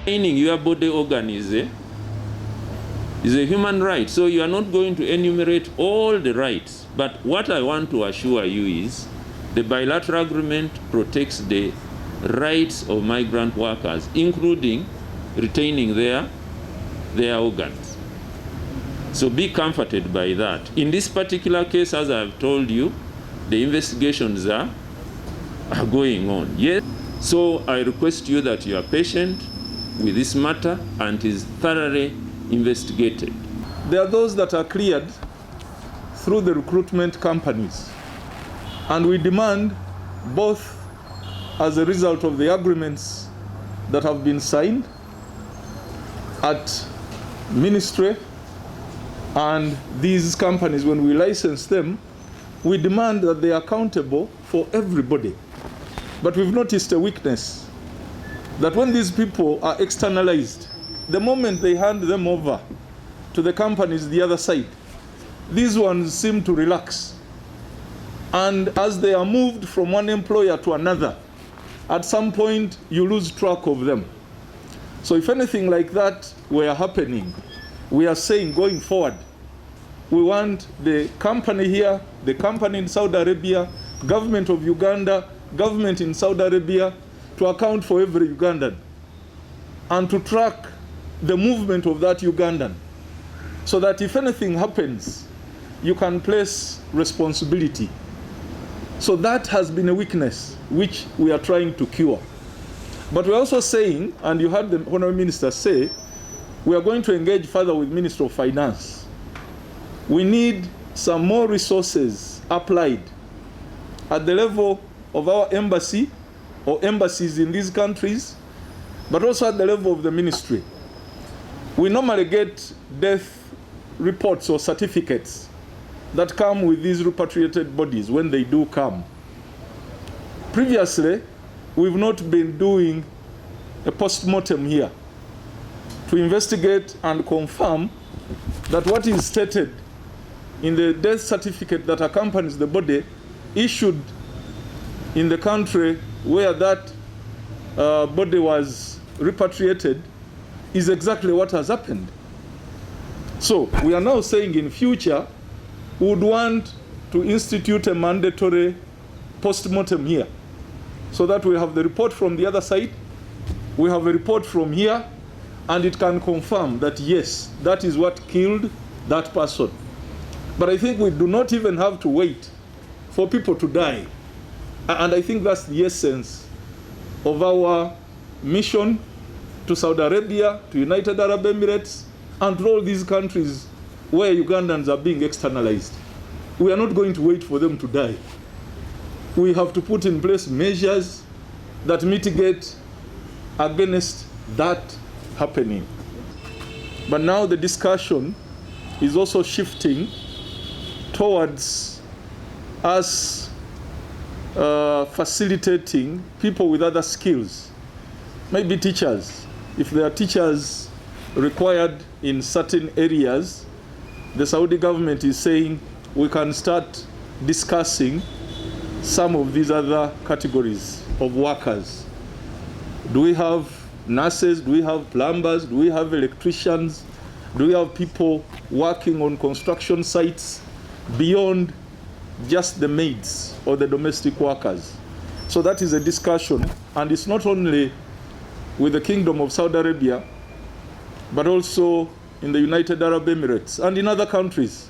Your body organ is a human right, so you are not going to enumerate all the rights. But what I want to assure you is the bilateral agreement protects the rights of migrant workers, including retaining their organs. So be comforted by that. In this particular case, as I've told you, the investigations are going on. Yes. So I request you that you are patient with this matter and it is thoroughly investigated. There are those that are cleared through the recruitment companies, and we demand, both as a result of the agreements that have been signed at ministry and these companies, when we license them, we demand that they are accountable for everybody. But we've noticed a weakness, that when these people are externalized, the moment they hand them over to the companies the other side, these ones seem to relax. And as they are moved from one employer to another, at some point you lose track of them. So if anything like that were happening, we are saying going forward, we want the company here, the company in Saudi Arabia, government of Uganda, government in Saudi Arabia, to account for every Ugandan and to track the movement of that Ugandan, so that if anything happens, you can place responsibility. So that has been a weakness which we are trying to cure. But we're also saying, and you heard the Honourable Minister say, we are going to engage further with Minister of Finance. We need some more resources applied at the level of our embassy or embassies in these countries, but also at the level of the ministry. We normally get death reports or certificates that come with these repatriated bodies when they do come. Previously, we've not been doing a post-mortem here to investigate and confirm that what is stated in the death certificate that accompanies the body issued in the country where that body was repatriated is exactly what has happened. So we are now saying in future we would want to institute a mandatory post-mortem here, so that we have the report from the other side, we have a report from here, and it can confirm that yes, that is what killed that person. But I think we do not even have to wait for people to die. And I think that's the essence of our mission to Saudi Arabia, to United Arab Emirates, and to all these countries where Ugandans are being externalized. We are not going to wait for them to die. We have to put in place measures that mitigate against that happening. But now the discussion is also shifting towards us facilitating people with other skills, maybe teachers. If there are teachers required in certain areas, the Saudi government is saying we can start discussing some of these other categories of workers. Do we have nurses? Do we have plumbers? Do we have electricians? Do we have people working on construction sites beyond just the maids or the domestic workers? So that is a discussion, and it's not only with the Kingdom of Saudi Arabia, but also in the United Arab Emirates and in other countries.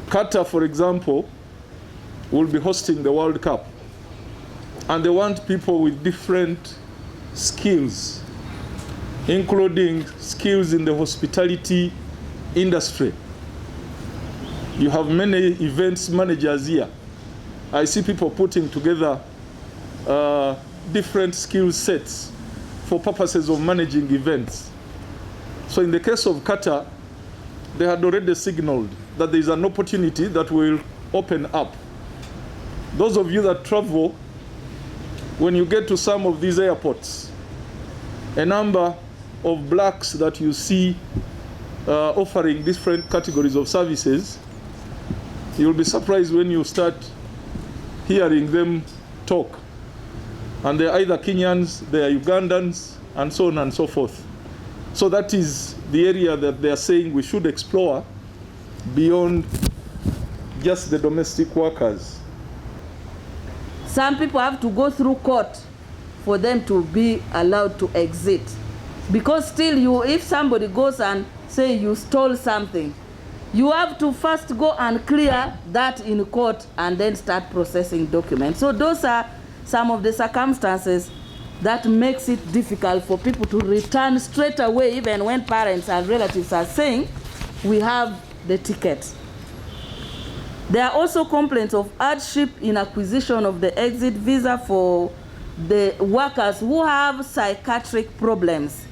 Qatar, for example, will be hosting the World Cup, and they want people with different skills, including skills in the hospitality industry. You have many events managers here. I see people putting together different skill sets for purposes of managing events. So in the case of Qatar, they had already signaled that there is an opportunity that will open up. Those of you that travel, when you get to some of these airports, a number of blacks that you see offering different categories of services, you'll be surprised when you start hearing them talk. And they're either Kenyans, they're Ugandans, and so on and so forth. So that is the area that they are saying we should explore beyond just the domestic workers. Some people have to go through court for them to be allowed to exit. Because still if somebody goes and say you stole something, you have to first go and clear that in court and then start processing documents. So those are some of the circumstances that makes it difficult for people to return straight away, even when parents and relatives are saying, we have the ticket. There are also complaints of hardship in acquisition of the exit visa for the workers who have psychiatric problems,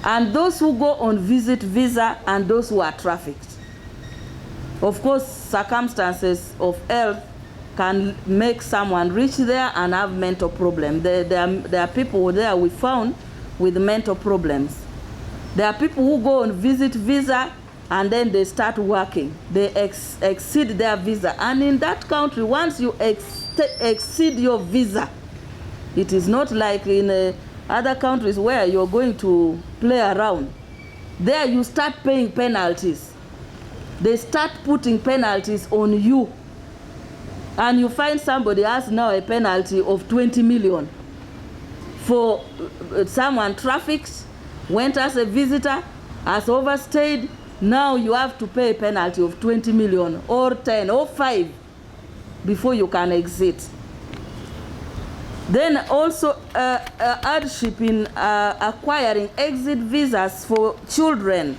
and those who go on visit visa, and those who are trafficked. Of course, circumstances of health can make someone reach there and have mental problems. There are people there we found with mental problems. There are people who go on visit visa and then they start working. They exceed their visa. And in that country, once you exceed your visa, it is not like in other countries where you're going to play around. There you start paying penalties. They start putting penalties on you. And you find somebody has now a penalty of 20 million for someone trafficked, went as a visitor, has overstayed. Now you have to pay a penalty of 20 million or 10 or 5 before you can exit. Then also hardship in acquiring exit visas for children.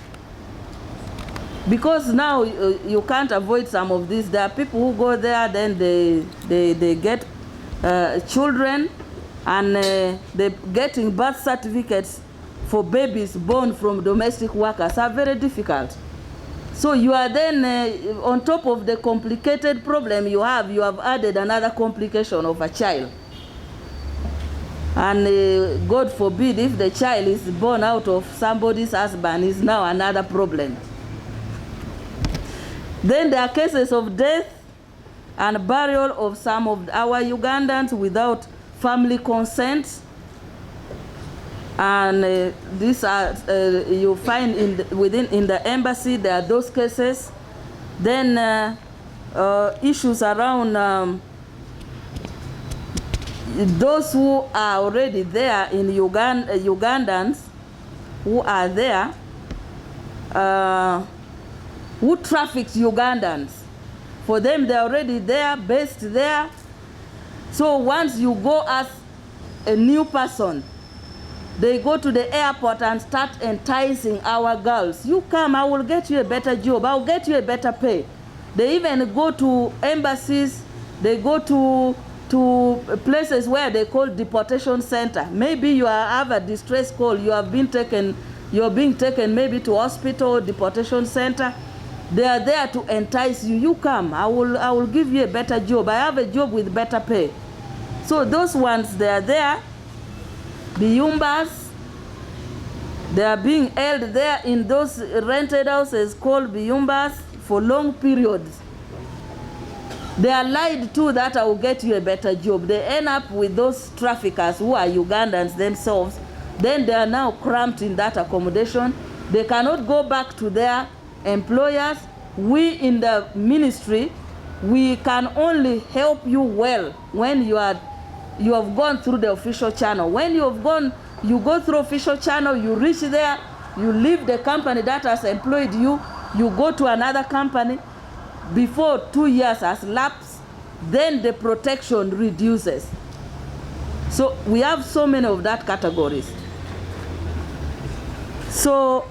Because now you can't avoid some of this. There are people who go there, then they get children, and they're getting birth certificates for babies born from domestic workers are very difficult. So you are then, on top of the complicated problem you have added another complication of a child. And God forbid if the child is born out of somebody's husband, is now another problem. Then there are cases of death and burial of some of our Ugandans without family consent. And these are, you find in the embassy, there are those cases. Then issues around those who are already there in Uganda, Ugandans who are there, who traffics Ugandans. For them, they're already there, based there. So once you go as a new person, they go to the airport and start enticing our girls. You come, I will get you a better job, I'll get you a better pay. They even go to embassies, they go to places where they call deportation center. Maybe you have a distress call, you're being taken maybe to hospital, deportation center. They are there to entice you. You come, I will give you a better job. I have a job with better pay. So those ones, they are there. The Yumbas, they are being held there in those rented houses called Biyumbas for long periods. They are lied to that I will get you a better job. They end up with those traffickers who are Ugandans themselves. Then they are now cramped in that accommodation. They cannot go back to their employers. We in the ministry, we can only help you well when you have gone through the official channel. When you go through official channel, you reach there, you leave the company that has employed you, you go to another company. Before 2 years has lapsed, then the protection reduces. So we have so many of that categories. So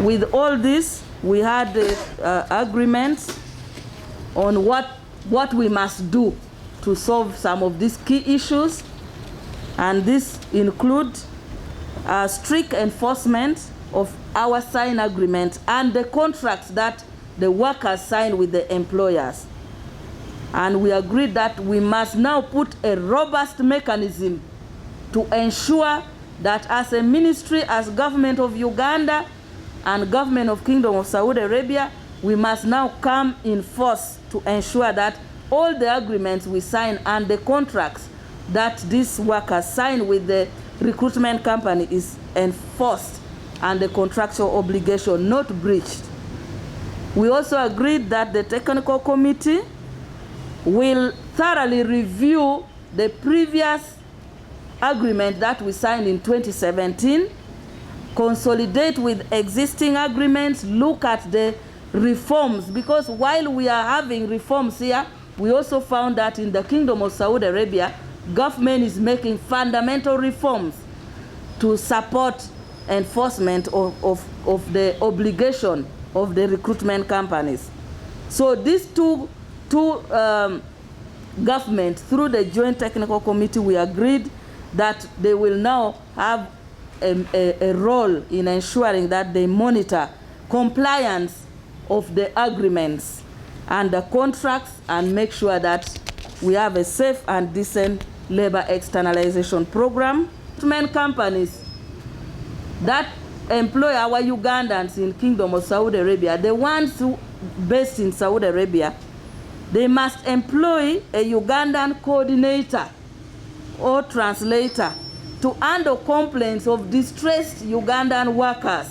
with all this, we had agreements on what we must do to solve some of these key issues, and this include strict enforcement of our signed agreement and the contracts that the workers sign with the employers. And we agreed that we must now put a robust mechanism to ensure that as a ministry, as government of Uganda and government of Kingdom of Saudi Arabia, we must now come in force to ensure that all the agreements we sign and the contracts that these workers sign with the recruitment company is enforced and the contractual obligation not breached. We also agreed that the technical committee will thoroughly review the previous agreement that we signed in 2017, consolidate with existing agreements, look at the reforms, because while we are having reforms here, we also found that in the Kingdom of Saudi Arabia, government is making fundamental reforms to support enforcement of the obligation of the recruitment companies. So these two governments, through the Joint Technical Committee, we agreed that they will now have a role in ensuring that they monitor compliance of the agreements and the contracts and make sure that we have a safe and decent labor externalization program. Recruitment companies that employ our Ugandans in Kingdom of Saudi Arabia, the ones who based in Saudi Arabia, they must employ a Ugandan coordinator or translator to handle complaints of distressed Ugandan workers.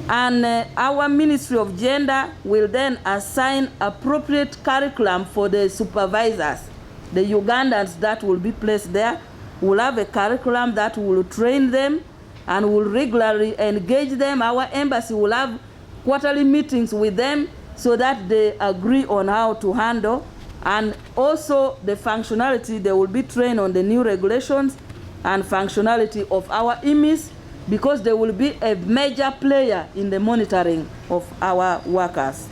And our Ministry of Gender will then assign appropriate curriculum for the supervisors. The Ugandans that will be placed there will have a curriculum that will train them and will regularly engage them. Our embassy will have quarterly meetings with them so that they agree on how to handle, and also the functionality, they will be trained on the new regulations and functionality of our EMIS, because they will be a major player in the monitoring of our workers.